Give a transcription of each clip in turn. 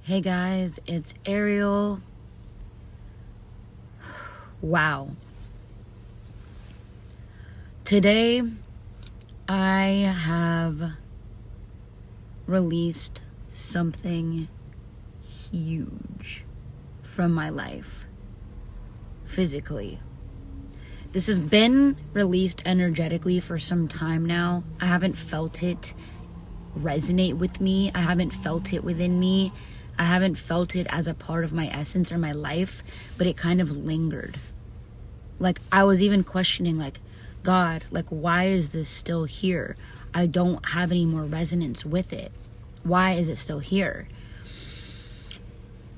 Hey guys, it's Ariel. Wow. Today, I have released something huge from my life, physically. This has been released energetically for some time now. I haven't felt it resonate with me. I haven't felt it within me. I haven't felt it as a part of my essence or my life, but it kind of lingered. Like, I was even questioning, like, God, like, why is this still here? I don't have any more resonance with it. Why is it still here?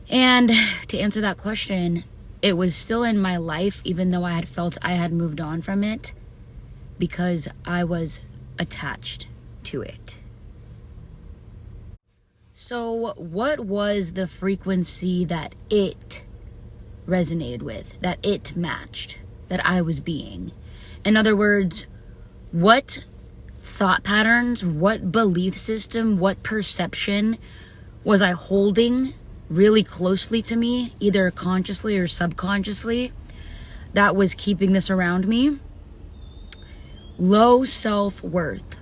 And to answer that question, it was still in my life, even though I had felt I had moved on from it, because I was attached to it. So what was the frequency that it resonated with, that it matched, that I was being? In other words, what thought patterns, what belief system, what perception was I holding really closely to me, either consciously or subconsciously, that was keeping this around me? Low self-worth.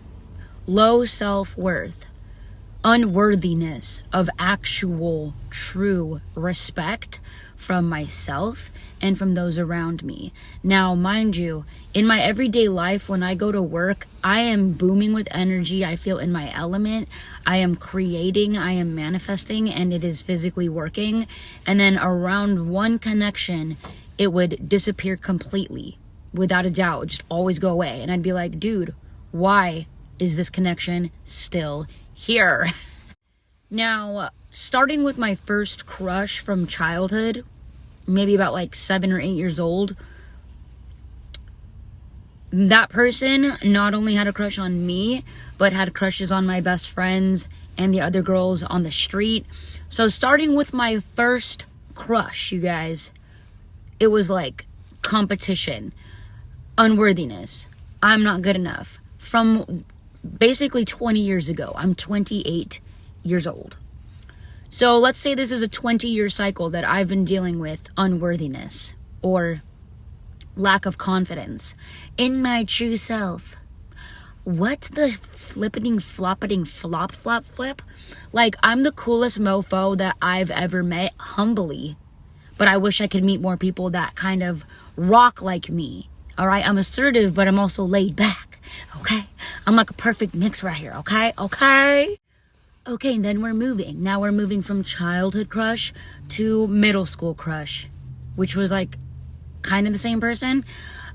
Unworthiness of actual, true respect from myself and from those around me. Now, mind you, in my everyday life, when I go to work, I am booming with energy. I feel in my element. I am creating, I am manifesting, and it is physically working. And then around one connection, it would disappear completely, without a doubt, just always go away. And I'd be like, dude, why is this connection still here? Now, starting with my first crush from childhood, maybe about like 7 or 8 years old, that person not only had a crush on me, but had crushes on my best friends and the other girls on the street. So starting with my first crush, you guys, it was like competition, unworthiness, I'm not good enough. From basically 20 years ago, I'm 28 years old. So let's say this is a 20-year cycle that I've been dealing with unworthiness or lack of confidence in my true self. What the flippeting floppeting flip? Like, I'm the coolest mofo that I've ever met, humbly. But I wish I could meet more people that kind of rock like me. All right, I'm assertive, but I'm also laid back. Okay, I'm like a perfect mix right here. Okay, and then we're moving. Now we're moving from childhood crush to middle school crush, which was like kind of the same person.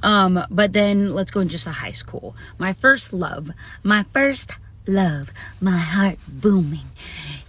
But then let's go into just a high school. My first love, my heart booming.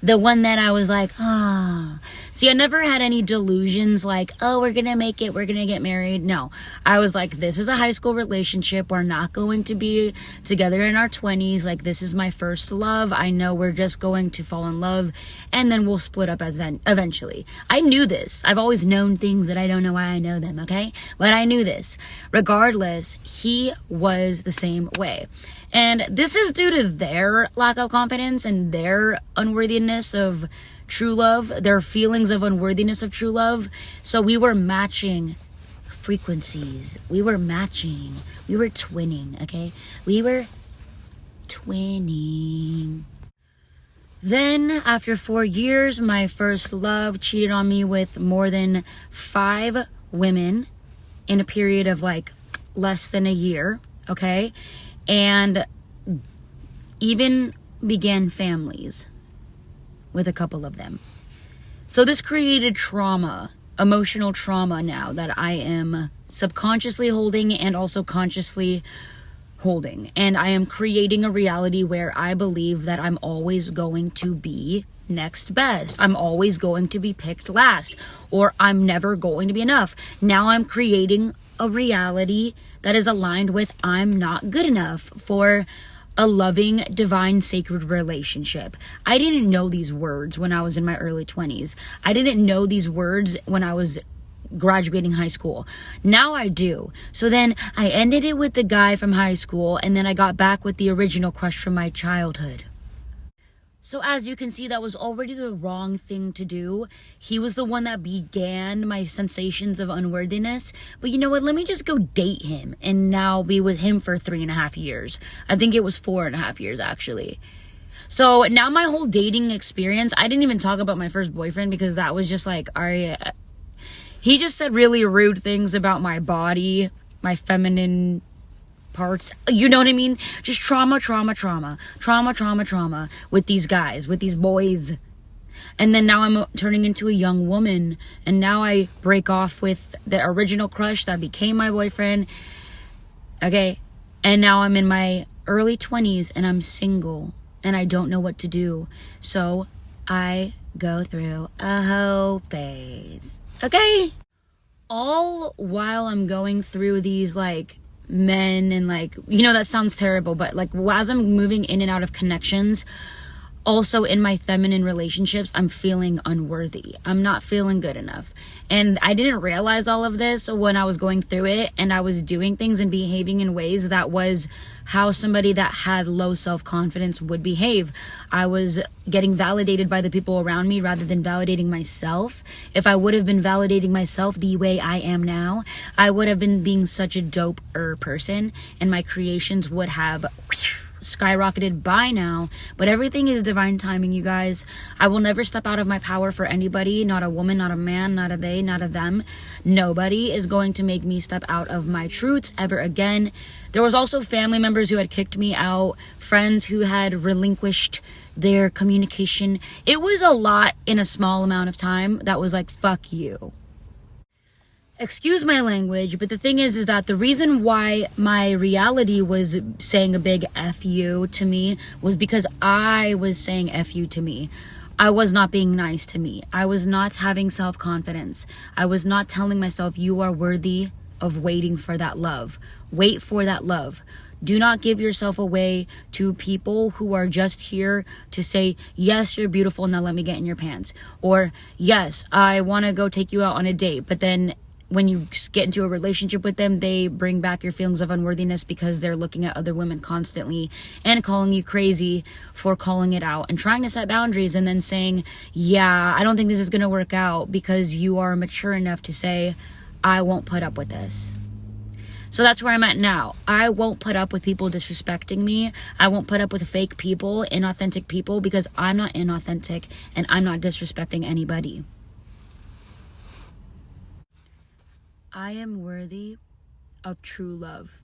The one that I was like, ah. See, I never had any delusions like, oh, we're going to make it, we're going to get married. No, I was like, this is a high school relationship. We're not going to be together in our 20s. Like, this is my first love. I know we're just going to fall in love and then we'll split up as eventually. I knew this. I've always known things that I don't know why I know them, okay? But I knew this. Regardless, he was the same way. And this is due to their lack of confidence and their unworthiness of true love, their feelings of unworthiness of true love. So we were matching frequencies. We were twinning, okay? We were twinning. Then, after 4 years, my first love cheated on me with more than 5 women in a period of like less than a year, okay? And even began families with a couple of them. So this created trauma, emotional trauma now that I am subconsciously holding and also consciously holding. And I am creating a reality where I believe that I'm always going to be next best. I'm always going to be picked last, or I'm never going to be enough. Now I'm creating a reality that is aligned with I'm not good enough for a loving, divine, sacred relationship. I didn't know these words when I was in my early 20s. I didn't know these words when I was graduating high school. Now I do. So then I ended it with the guy from high school, and then I got back with the original crush from my childhood. So as you can see, that was already the wrong thing to do. He was the one that began my sensations of unworthiness. But you know what? Let me just go date him and now be with him for 3.5 years. I think it was 4.5 years, actually. So now my whole dating experience, I didn't even talk about my first boyfriend because that was just like, Ariel. He just said really rude things about my body, my feminine parts. You know what I mean? Just trauma with these guys, with these boys. And then now I'm turning into a young woman. And now I break off with the original crush that became my boyfriend. Okay. And now I'm in my early 20s and I'm single and I don't know what to do. So I go through a hoe phase. Okay. All while I'm going through these like men and like, you know, that sounds terrible, but like as I'm moving in and out of connections, also in my feminine relationships, I'm feeling unworthy. I'm not feeling good enough. And I didn't realize all of this when I was going through it and I was doing things and behaving in ways that was how somebody that had low self-confidence would behave. I was getting validated by the people around me rather than validating myself. If I would have been validating myself the way I am now, I would have been being such a dope-er person and my creations would have skyrocketed by now. But everything is divine timing, you guys. I will never step out of my power for anybody, not a woman, not a man, not a they, not a them. Nobody is going to make me step out of my truths ever again. There was also family members who had kicked me out, friends who had relinquished their communication. It was a lot in a small amount of time that was like, fuck you. Excuse my language, but the thing is that the reason why my reality was saying a big F you to me was because I was saying F you to me. I was not being nice to me. I was not having self-confidence. I was not telling myself you are worthy of waiting for that love. Wait for that love. Do not give yourself away to people who are just here to say, yes, you're beautiful, now let me get in your pants. Or, yes, I want to go take you out on a date, but then when you get into a relationship with them, they bring back your feelings of unworthiness because they're looking at other women constantly and calling you crazy for calling it out and trying to set boundaries and then saying, yeah, I don't think this is going to work out because you are mature enough to say, I won't put up with this. So that's where I'm at now. I won't put up with people disrespecting me. I won't put up with fake people, inauthentic people, because I'm not inauthentic and I'm not disrespecting anybody. I am worthy of true love.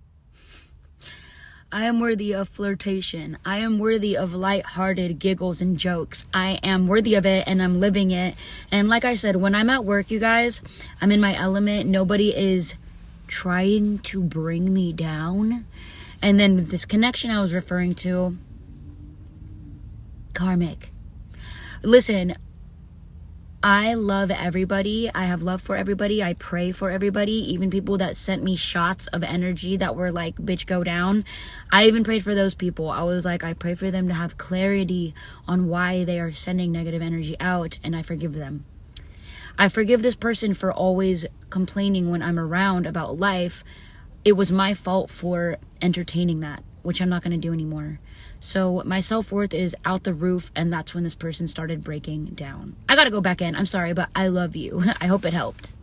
I am worthy of flirtation. I am worthy of lighthearted giggles and jokes. I am worthy of it and I'm living it. And like I said, when I'm at work, you guys, I'm in my element. Nobody is trying to bring me down. And then with this connection I was referring to, karmic. Listen, I love everybody. I have love for everybody. I pray for everybody. Even people that sent me shots of energy that were like, bitch, go down. I even prayed for those people. I was like, I pray for them to have clarity on why they are sending negative energy out, and I forgive them. I forgive this person for always complaining when I'm around about life. It was my fault for entertaining that, which I'm not going to do anymore. So my self-worth is out the roof, and that's when this person started breaking down. I gotta go back in. I'm sorry, but I love you. I hope it helped.